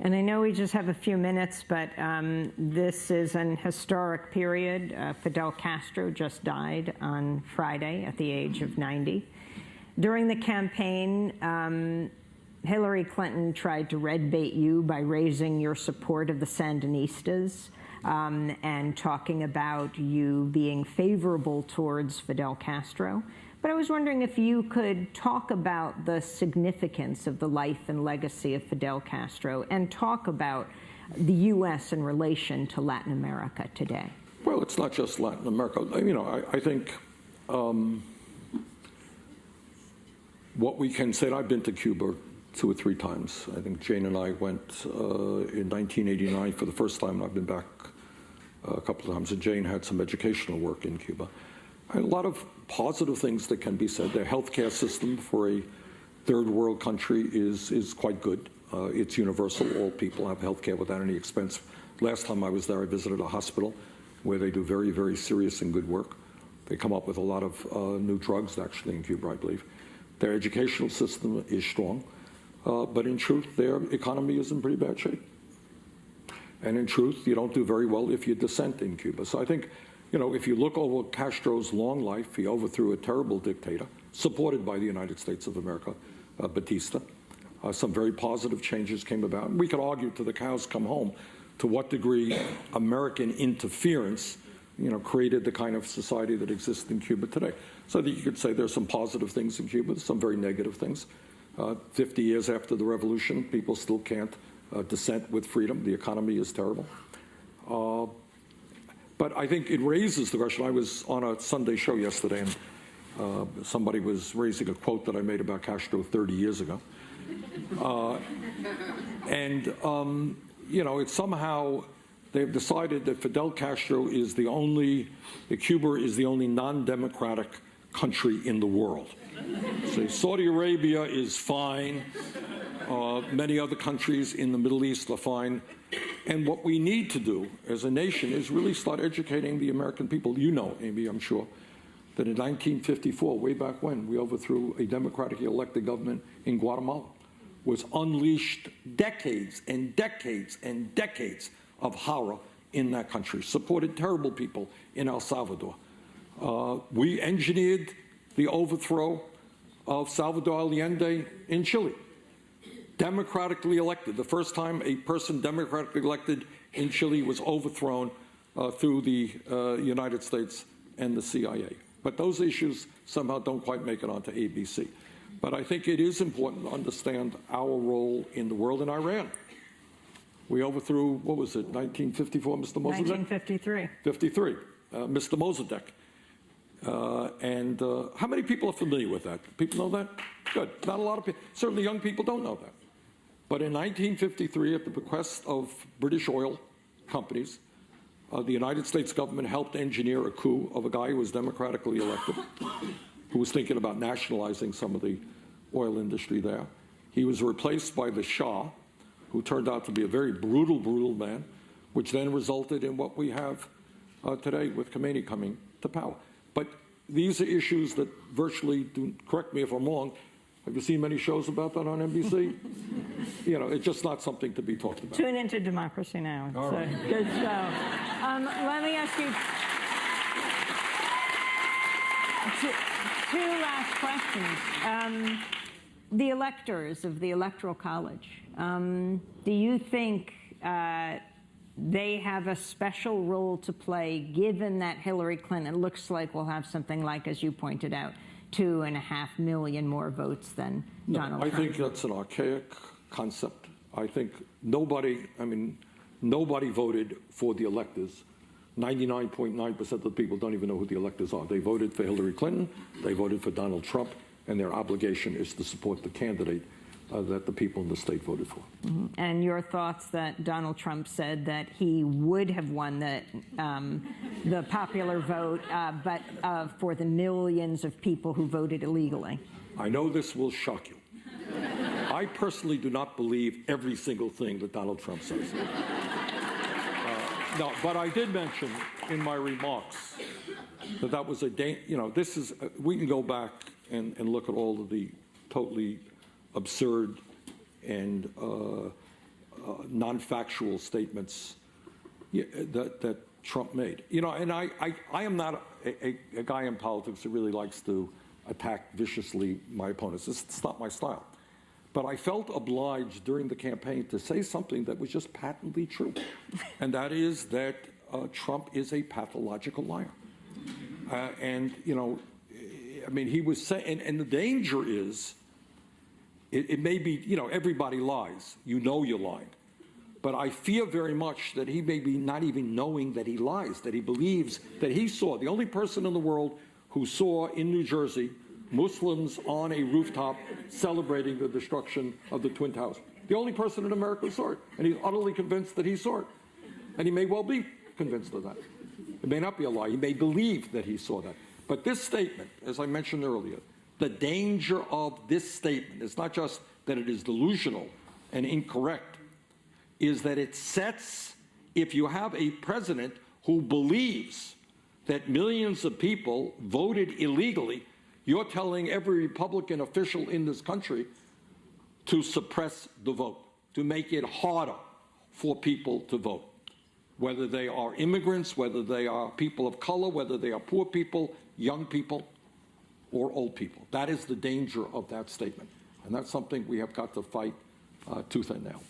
And I know we just have a few minutes, but this is an historic period. Fidel Castro just died on Friday at the age of 90. During the campaign, Hillary Clinton tried to red bait you by raising your support of the Sandinistas and talking about you being favorable towards Fidel Castro. But I was wondering if you could talk about the significance of the life and legacy of Fidel Castro and talk about the U.S. in relation to Latin America today. Well, it's not just Latin America. You know, I think what we can say, I've been to Cuba 2 or 3 times. I think Jane and I went in 1989 for the first time, and I've been back a couple of times. And Jane had some educational work in Cuba. And a lot of positive things that can be said. Their healthcare system for a third world country is quite good. It's universal. All people have healthcare without any expense. Last time I was there, I visited a hospital where they do very, very serious and good work. They come up with a lot of new drugs, actually, in Cuba, I believe. Their educational system is strong. But in truth, their economy is in pretty bad shape. And in truth, you don't do very well if you dissent in Cuba. So I think, you know, if you look over Castro's long life, he overthrew a terrible dictator, supported by the United States of America, Batista. Some very positive changes came about. And we could argue till the cows come home to what degree American interference, you know, created the kind of society that exists in Cuba today. So I think you could say there's some positive things in Cuba, some very negative things. 50 years after the revolution, people still can't dissent with freedom. The economy is terrible. But I think it raises the question. I was on a Sunday show yesterday, and somebody was raising a quote that I made about Castro 30 years ago. You know, it's somehow they've decided that Fidel Castro is the only, that Cuba is the only non-democratic country in the world. So Saudi Arabia is fine. Many other countries in the Middle East are fine. And what we need to do as a nation is really start educating the American people. You know, Amy, I'm sure, that in 1954, way back when, we overthrew a democratically elected government in Guatemala, was unleashed decades and decades and decades of horror in that country, supported terrible people in El Salvador. We engineered the overthrow of Salvador Allende in Chile. Democratically elected. The first time a person democratically elected in Chile was overthrown through the United States and the CIA. But those issues somehow don't quite make it onto ABC. But I think it is important to understand our role in the world. In Iran, we overthrew, what was it, 1954, Mr. Mossadegh? 1953. 53, Mr. Mossadegh. How many people are familiar with that? People know that? Good. Not a lot of people. Certainly young people don't know that. But in 1953, at the bequest of British oil companies, the United States government helped engineer a coup of a guy who was democratically elected, who was thinking about nationalizing some of the oil industry there. He was replaced by the Shah, who turned out to be a very brutal, brutal man, which then resulted in what we have today with Khomeini coming to power. But these are issues that virtually, correct me if I'm wrong, have you seen many shows about that on NBC? You know, it's just not something to be talked about. Tune into Democracy Now! It's a good show. Let me ask you two last questions. The electors of the Electoral College, do you think they have a special role to play, given that Hillary Clinton looks like will have something like, as you pointed out, 2.5 million more votes than Donald Trump? I think that's an archaic concept. I think nobody voted for the electors. 99.9% of the people don't even know who the electors are. They voted for Hillary Clinton, they voted for Donald Trump, and their obligation is to support the candidate that the people in the state voted for. Mm-hmm. And your thoughts that Donald Trump said that he would have won the popular vote, but for the millions of people who voted illegally? I know this will shock you. I personally do not believe every single thing that Donald Trump says. No, but I did mention in my remarks that that was this is, we can go back and look at all of the totally absurd and non-factual statements that Trump made. And I am not a guy in politics who really likes to attack viciously my opponents. It's not my style. But I felt obliged during the campaign to say something that was just patently true, and that is that Trump is a pathological liar. He was saying, and the danger is, it may be, everybody lies. You're lying. But I fear very much that he may be not even knowing that he lies, that he believes that he saw, the only person in the world who saw in New Jersey Muslims on a rooftop celebrating the destruction of the Twin Towers. The only person in America who saw it. And he's utterly convinced that he saw it. And he may well be convinced of that. It may not be a lie. He may believe that he saw that. But this statement, as I mentioned earlier, the danger of this statement is not just that it is delusional and incorrect, is that it sets, if you have a president who believes that millions of people voted illegally, you're telling every Republican official in this country to suppress the vote, to make it harder for people to vote, whether they are immigrants, whether they are people of color, whether they are poor people, young people, or old people. That is the danger of that statement. And that's something we have got to fight tooth and nail.